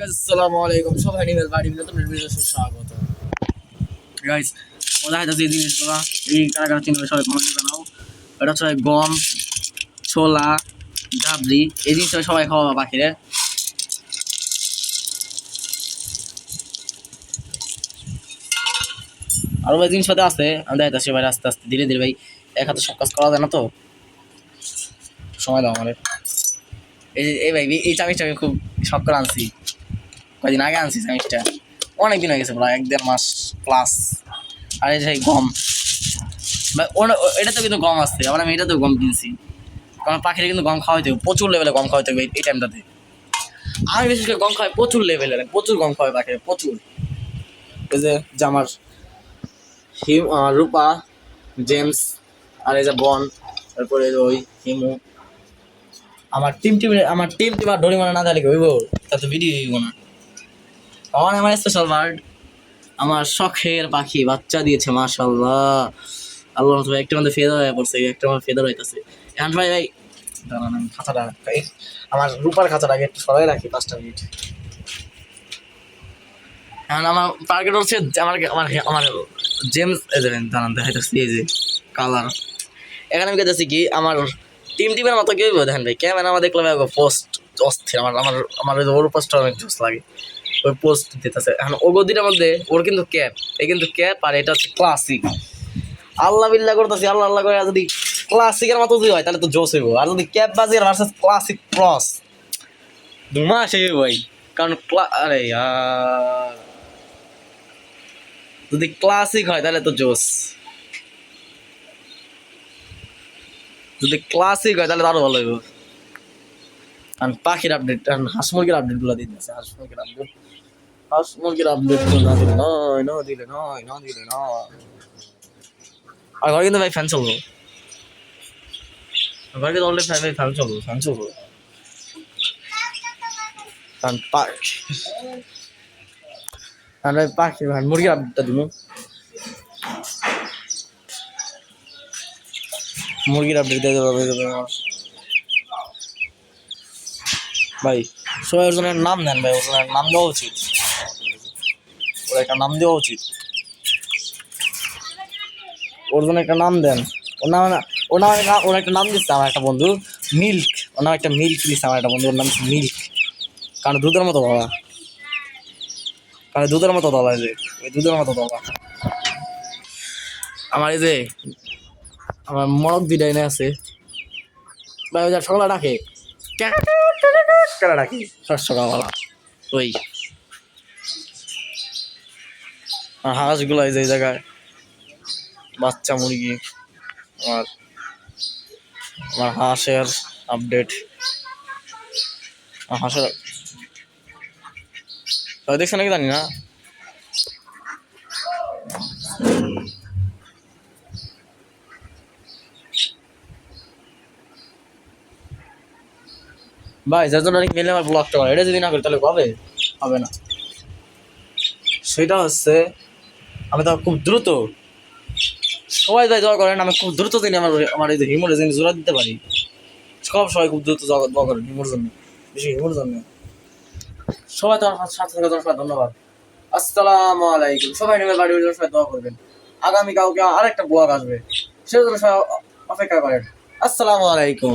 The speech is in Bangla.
আসসালামু আলাইকুম সবাই নিমেল বাড়ি নতুন ভিডিওতে স্বাগত গাইস মজা হইতাছে এই জিনিসগুলো এই কারা কারা চিনবে সবাই কমেন্টে জানাও এটা হচ্ছে গম ছোলা ডাবলি এই জিনিসটা সবাই খাওয়া পাখিরে আরো ভাই জিনিসপাতি আছে আমি দেখাইতাছি ভাই আস্তে আস্তে ধীরে ধীরে ভাই এক হাতে সব কাজ করা যায় না তো সময় দাও আমাদের এই ভাই এই চামিচটা আমি খুব শখ করে আনছি কয়দিন আগে আনছি চামিচটা অনেক দিন হয়ে গেছে প্রায় 1-1.5 মাস প্লাস আর এই যে গম এটাতে কিন্তু গম আসছে আবার আমি এটাতেও গম কিনছি কারণ পাখিরা কিন্তু গম খাওয়াইতে হবে প্রচুর লেভেলে গম খাওয়াইতে হবে এই টাইমটাতে আমি বিশেষ করে গম খাওয়াই প্রচুর লেভেলে প্রচুর গম খাওয়াই পাখিরা প্রচুর এই যে আমার রূপা জেমস আর এই যে বন তারপরে ওই হিমু আমার টিম আর ডরিমনে না দিলে হইব তা তো ভিডিও হইব না আমার স্পেশাল বার্ড আমার শখের পাখি বাচ্চা দিয়েছে মাশাআল্লাহ আল্লাহ তবে একটা মধ্যে ফেদার হয়ে পড়ছে একটা আমার ফেদার হইতাছে এখন ভাই দাঁড়ান আমি খাঁচাটা আমার রূপার খাঁচাটা আগে একটু সরাই রাখি 5টা মিনিট এখন আমার টার্গেট হচ্ছে আমার আমার আমার জেমস দাঁড়ান দেখাইতেছি এই যে কালার এখানে আমি গেছি কি আমার টিমের মতো কেউ দেখেন ভাই ক্যামেরা আমার দেখলাম পোস্ট অস্থির আমার ওর পোস্টটা অনেক জোস লাগে ওই পোস্ট দিতেছে এখন ও গদিটার মধ্যে ওর কিন্তু ক্যাপ এই কিন্তু ক্যাপ আর এটা হচ্ছে ক্লাসিক আল্লাহ বিল্লাহ করতেছি আল্লাহ করে যদি ক্লাসিকের মতো যদি হয় তাহলে তো জোস হইব আর যদি ক্যাপ বাজিয়ে ভার্সেস ক্লাসিক ক্রস ধুমাস হইব ভাই কারণ আরে যদি ক্লাসিক হয় তাহলে তো জোস যদি ক্লাসিক হয় তাহলে আরো ভালো হইব আর পাখির আপডেট হাঁস মুরগির আপডেটগুলো দিয়ে দিচ্ছে হাঁস মুরগির আপডেট না দিলে নয় আর ঘরে কিন্তু ভাই ফ্যান চলবো ঘরে কিন্তু অলরেডি ফ্যান চলবো কারণ পাখি ভাই মুরগির আপডেটটা দিব মুরগির আপডেট দিয়ে দেবো ভাই সবাই ওর জন্য নাম দেন ভাই ওর জন্য নাম দেওয়া উচিত ওর একটা নাম দেওয়া উচিত ওর জন্য একটা নাম দেন ওর একটা নাম দিচ্ছে আমার একটা বন্ধু মিল্ক ওর নাম একটা মিল্ক দিচ্ছে আমার একটা বন্ধু ওর নাম মিল্ক কারণ দুধের মতো বাবা দুধের মতো দলা যে ওই দুধের মতো দলা আমার এই যে আমার মরক দুইটা এনে আছে ভাই ওই সকালে ডাকে ডাকি সকালবেলা ওই হাঁসগুলো এই যে এই জায়গায় বাচ্চা মুরগি আমার হাঁসের আপডেট হাঁসের দেখছো নাকি জানি না ভাই যার জন্য মেলে আমার ব্লগটা করে এটা যদি না করি তাহলে হবে না সেটা হচ্ছে আমি তো খুব দ্রুত সবাই যাই দোয়া করেন আমি খুব দ্রুত দিনে আমার এই যে হিমোর জিনিস জোড়া দিতে পারি সবাই খুব দ্রুত দোয়া করেন হিমোর জন্য বেশি হিমোর জন্য সবাই তো আমার সাথে থাকার জন্য সবাই ধন্যবাদ আসসালামু আলাইকুম সবাই নিমের বাড়ি সবাই দোয়া করবেন আগামী কাউকে আরেকটা ব্লগ আসবে সেজন্য সবাই অপেক্ষা করেন আসসালামু আলাইকুম।